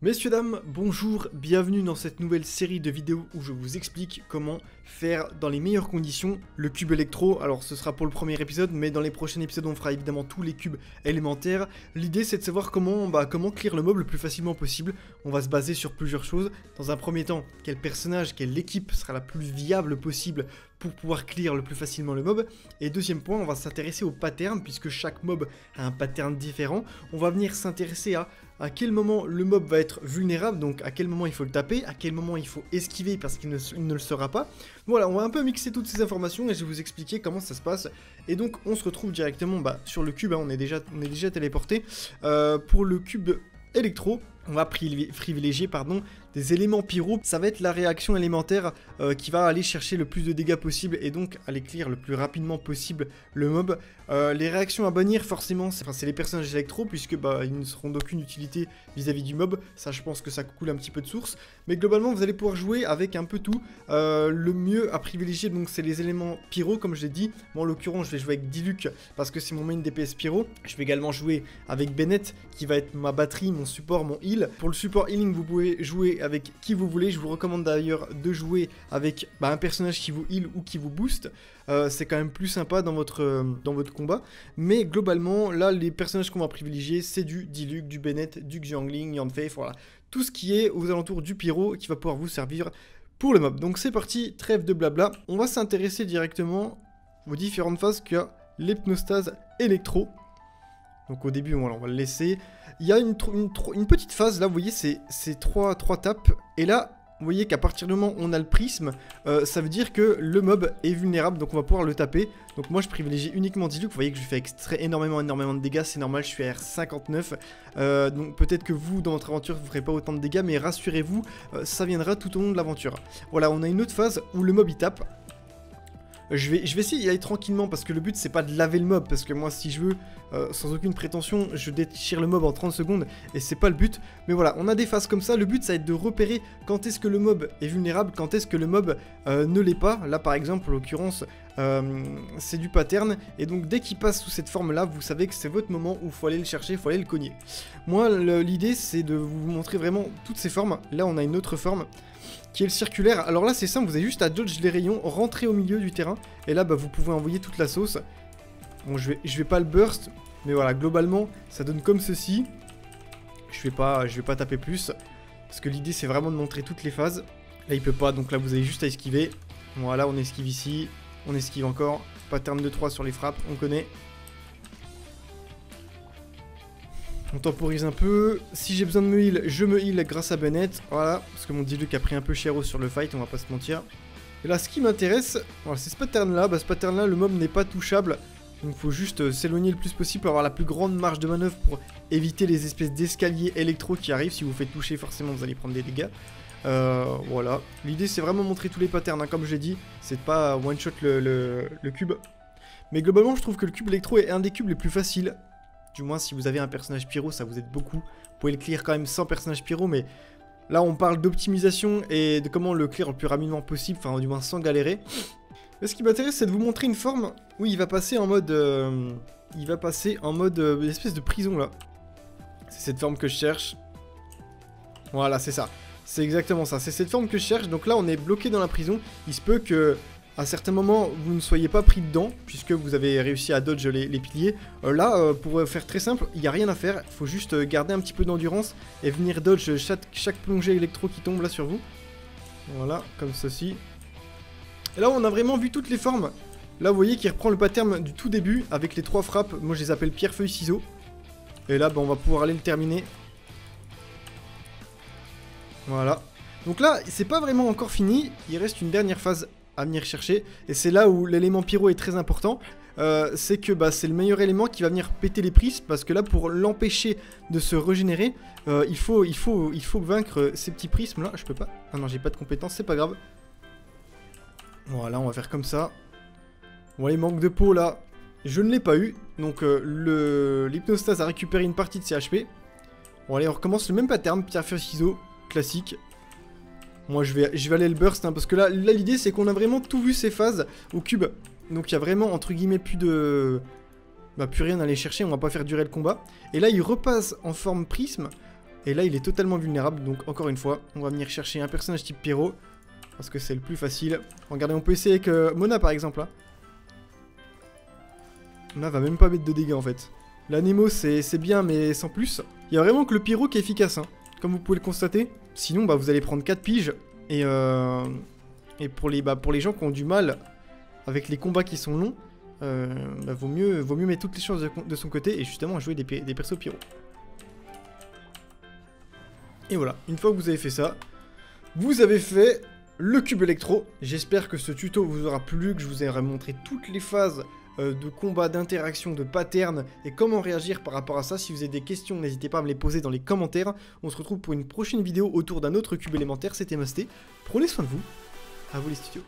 Messieurs, dames, bonjour, bienvenue dans cette nouvelle série de vidéos où je vous explique comment faire dans les meilleures conditions le cube électro. Alors ce sera pour le premier épisode, mais dans les prochains épisodes on fera évidemment tous les cubes élémentaires. L'idée c'est de savoir comment clear le mob le plus facilement possible. On va se baser sur plusieurs choses. Dans un premier temps, quel personnage, quelle équipe sera la plus viable possible pour pouvoir clear le plus facilement le mob. Et deuxième point, on va s'intéresser au pattern, puisque chaque mob a un pattern différent. On va venir s'intéresser à quel moment le mob va être vulnérable, donc à quel moment il faut le taper, à quel moment il faut esquiver parce qu'il ne le sera pas. Voilà, on va un peu mixer toutes ces informations et je vais vous expliquer comment ça se passe. Et donc on se retrouve directement sur le cube, hein, on est déjà téléporté. Pour le cube électro, on va privilégier des éléments pyro. Ça va être la réaction élémentaire qui va aller chercher le plus de dégâts possible et donc aller clear le plus rapidement possible le mob. Les réactions à bannir, forcément, c'est les personnages électro, puisque ils ne seront d'aucune utilité vis-à-vis du mob. Ça, je pense que ça coule un petit peu de source. Mais globalement, vous allez pouvoir jouer avec un peu tout. Le mieux à privilégier, donc, c'est les éléments pyro, comme je l'ai dit. Moi, en l'occurrence, je vais jouer avec Diluc parce que c'est mon main DPS pyro. Je vais également jouer avec Bennett, qui va être ma batterie, mon support, mon heal. Pour le support healing, vous pouvez jouer avec qui vous voulez. Je vous recommande d'ailleurs de jouer avec un personnage qui vous heal ou qui vous booste. C'est quand même plus sympa dans votre combat. Mais globalement, là, les personnages qu'on va privilégier, c'est du Diluc, du Bennett, du Xiangling, Yanfei, voilà. Tout ce qui est aux alentours du pyro qui va pouvoir vous servir pour le mob. Donc c'est parti, trêve de blabla. On va s'intéresser directement aux différentes phases qu'il y a l'hypnostase électro. Donc au début, voilà, on va le laisser. Il y a une petite phase, là, vous voyez, c'est trois tapes. Et là, vous voyez qu'à partir du moment où on a le prisme, ça veut dire que le mob est vulnérable, donc on va pouvoir le taper. Donc moi je privilégie uniquement Diluc, vous voyez que je lui fais énormément de dégâts, c'est normal, je suis à R59. Donc peut-être que vous, dans votre aventure, vous ne ferez pas autant de dégâts, mais rassurez-vous, ça viendra tout au long de l'aventure. Voilà, on a une autre phase où le mob il tape. Je vais essayer d'y aller tranquillement parce que le but c'est pas de laver le mob, parce que moi si je veux, sans aucune prétention, je déchire le mob en 30 secondes et c'est pas le but. Mais voilà, on a des phases comme ça, le but ça va être de repérer quand est-ce que le mob est vulnérable, quand est-ce que le mob ne l'est pas. Là par exemple, en l'occurrence, c'est du pattern, et donc dès qu'il passe sous cette forme là, vous savez que c'est votre moment où il faut aller le chercher, il faut aller le cogner. Moi l'idée c'est de vous montrer vraiment toutes ces formes. Là on a une autre forme qui est le circulaire. Alors là c'est simple, vous avez juste à dodge les rayons, rentrer au milieu du terrain, et là vous pouvez envoyer toute la sauce. Bon, je vais pas le burst, mais voilà, globalement ça donne comme ceci. Je vais pas taper plus, parce que l'idée c'est vraiment de montrer toutes les phases. Là il peut pas, donc là vous avez juste à esquiver. Voilà, on esquive ici, on esquive encore. Pattern de 3 sur les frappes, on connaît. On temporise un peu. Si j'ai besoin de me heal, je me heal grâce à Bennett. Voilà, parce que mon Diluc a pris un peu cher sur le fight, on va pas se mentir. Et là, ce qui m'intéresse, voilà, c'est ce pattern-là. Ce pattern-là, le mob n'est pas touchable. Donc il faut juste s'éloigner le plus possible pour avoir la plus grande marge de manœuvre pour éviter les espèces d'escaliers électro qui arrivent. Si vous faites toucher, forcément, vous allez prendre des dégâts. Voilà. L'idée, c'est vraiment montrer tous les patterns, hein, comme je l'ai dit. C'est de pas one-shot le cube. Mais globalement, je trouve que le cube électro est un des cubes les plus faciles. Du moins, si vous avez un personnage pyro, ça vous aide beaucoup. Vous pouvez le clear quand même sans personnage pyro, mais là, on parle d'optimisation et de comment le clear le plus rapidement possible, enfin, du moins sans galérer. Mais ce qui m'intéresse, c'est de vous montrer une forme où il va passer en mode... une espèce de prison, là. C'est cette forme que je cherche. Voilà, c'est ça. C'est exactement ça. C'est cette forme que je cherche. Donc là, on est bloqué dans la prison. Il se peut que... à certains moments, vous ne soyez pas pris dedans, puisque vous avez réussi à dodge les piliers. Là, pour faire très simple, il n'y a rien à faire. Il faut juste garder un petit peu d'endurance et venir dodge chaque plongée électro qui tombe là sur vous. Voilà, comme ceci. Et là, on a vraiment vu toutes les formes. Là, vous voyez qu'il reprend le pattern du tout début, avec les 3 frappes. Moi, je les appelle pierre, feuille, ciseaux. Et là, on va pouvoir aller le terminer. Voilà. Donc là, c'est pas vraiment encore fini. Il reste une dernière phase à venir chercher, et c'est là où l'élément pyro est très important. C'est que c'est le meilleur élément qui va venir péter les prismes, parce que là, pour l'empêcher de se régénérer, il faut vaincre ces petits prismes là. Je peux pas, ah non, j'ai pas de compétences, c'est pas grave. Voilà, on va faire comme ça. Bon, les manques de peau là, je ne l'ai pas eu, donc l'hypnostase a récupéré une partie de ses HP. Bon allez, on recommence le même pattern, pierre feuille ciseaux, classique. Moi je vais aller le burst, hein, parce que là l'idée c'est qu'on a vraiment tout vu ces phases au cube. Donc il y a vraiment entre guillemets plus rien à aller chercher, on va pas faire durer le combat. Et là il repasse en forme prisme. Et là, il est totalement vulnérable. Donc, encore une fois, on va venir chercher un personnage type Pyro. Parce que c'est le plus facile. Regardez, on peut essayer avec Mona, par exemple. Là. Mona va même pas mettre de dégâts, en fait. L'Anemo, c'est bien, mais sans plus. Il y a vraiment que le Pyro qui est efficace, hein, comme vous pouvez le constater. Sinon, bah, vous allez prendre 4 piges. Et pour les gens qui ont du mal avec les combats qui sont longs, bah, vaut mieux mettre toutes les chances de son côté et justement jouer des persos Pyro. Et voilà, une fois que vous avez fait ça, vous avez fait le cube électro. J'espère que ce tuto vous aura plu, que je vous ai montré toutes les phases de combat, d'interaction, de pattern et comment réagir par rapport à ça. Si vous avez des questions, n'hésitez pas à me les poser dans les commentaires. On se retrouve pour une prochaine vidéo autour d'un autre cube élémentaire. C'était Masté. Prenez soin de vous. À vous les studios.